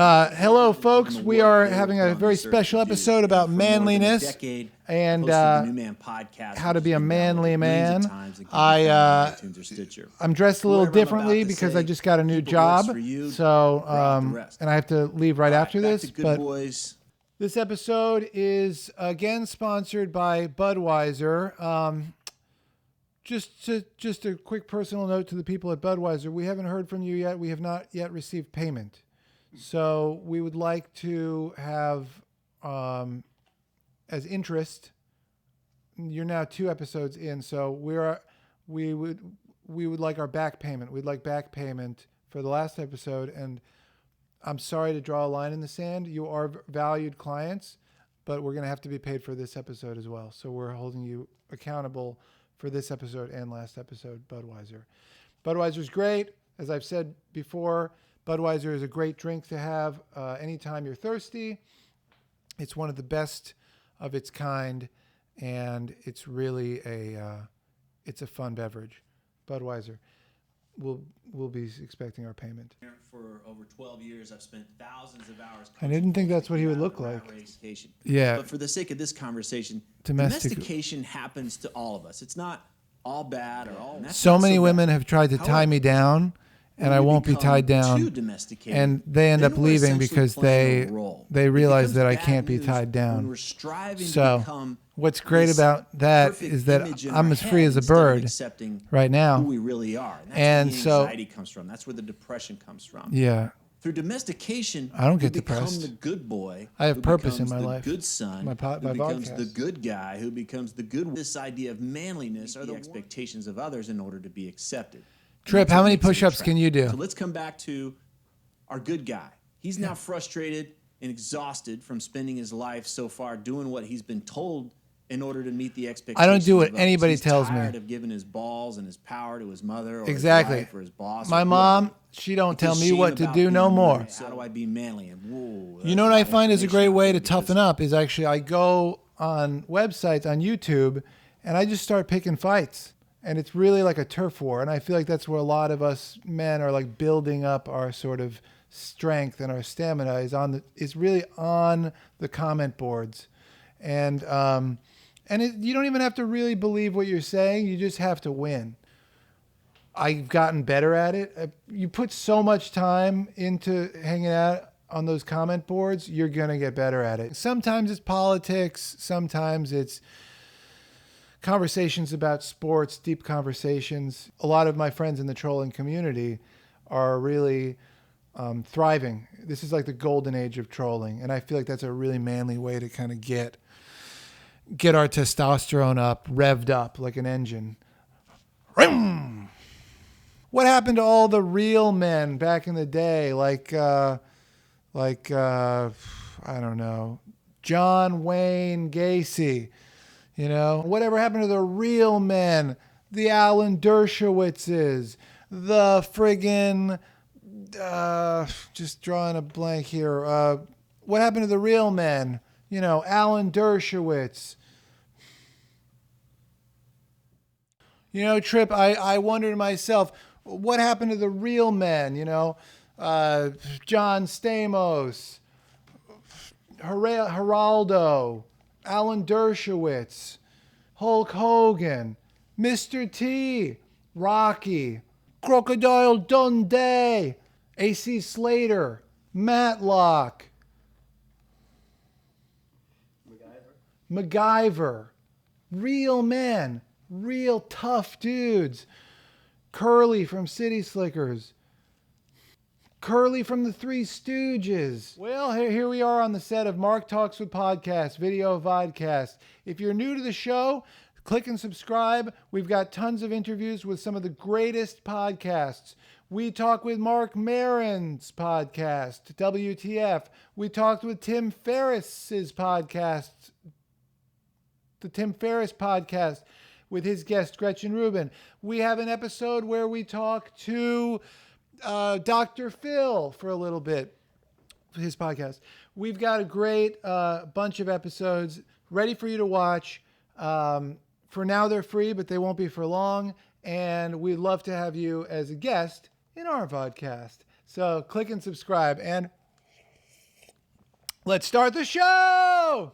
Hello, folks. We are having a very special episode about manliness and how to be a manly man. I'm dressed a little differently because I just got a new job, so and I have to leave right after this. But this episode is again sponsored by Budweiser. Just a quick personal note to the people at Budweiser. We haven't heard from you yet. We have not yet received payment. So we would like to have, as interest, you're now 2 episodes in, so we would like our back payment. We'd like back payment for the last episode, and I'm sorry to draw a line in the sand. You are valued clients, but we're going to have to be paid for this episode as well. So we're holding you accountable for this episode and last episode, Budweiser. Budweiser's great. As I've said before, Budweiser is a great drink to have anytime you're thirsty. It's one of the best of its kind, and it's really it's a fun beverage. Budweiser. We'll be expecting our payment. For over 12 years, I've spent thousands of hours. I didn't think that's what he would look like. Yeah. But for the sake of this conversation, domestication happens to all of us. It's not all bad or all. So many women have tried to tie me down, and I won't be tied down, and they end up leaving because they realize that I can't be tied down. So what's great about that is that I'm as free as a bird right now. Who we really are. And that's where the anxiety comes from. That's where the depression comes from. Yeah. Through domestication, I don't get depressed. Become the good boy. I have purpose in my life. Good son. Who becomes Vodcast. the good guy. Who becomes the good. This idea of manliness are the expectations of others in order to be accepted. Tripp, how many push-ups can you do? So let's come back to our good guy. He's now frustrated and exhausted from spending his life so far doing what he's been told in order to meet the expectations. I don't do what anybody tells me. He's tired of giving his balls and his power to his mother or exactly. his wife or his boss. My mom, she don't tell me what to do no more. How do I be manly? And whoa, you know what I find is a great way to toughen up is actually I go on websites on YouTube and I just start picking fights. And it's really like a turf war. And I feel like that's where a lot of us men are like building up our sort of strength and our stamina is really on the comment boards. And you don't even have to really believe what you're saying. You just have to win. I've gotten better at it. You put so much time into hanging out on those comment boards, you're going to get better at it. Sometimes it's politics. Sometimes it's conversations about sports, deep conversations. A lot of my friends in the trolling community are really thriving. This is like the golden age of trolling. And I feel like that's a really manly way to kind of get our testosterone up, revved up like an engine. What happened to all the real men back in the day? Like I don't know, John Wayne Gacy. You know, whatever happened to the real men, the Alan Dershowitzes, the friggin', just drawing a blank here. What happened to the real men? You know, Alan Dershowitz. You know, Tripp, I wonder to myself, what happened to the real men? You know, John Stamos, Geraldo, Alan Dershowitz, Hulk Hogan, Mr. T, Rocky, Crocodile Dundee, AC Slater, Matlock, MacGyver, real men, real tough dudes, Curly from City Slickers, Curly from the Three Stooges. Well, here we are on the set of Marc Talks with Podcast, video Vodcast. If you're new to the show, click and subscribe. We've got tons of interviews with some of the greatest podcasts. We talk with Marc Maron's podcast, WTF. We talked with Tim Ferriss's podcast, the Tim Ferriss podcast, with his guest, Gretchen Rubin. We have an episode where we talk to Dr. Phil for a little bit, his podcast. We've got a great bunch of episodes ready for you to watch. For now, they're free, but they won't be for long. And we'd love to have you as a guest in our podcast. So click and subscribe. And Let's start the show!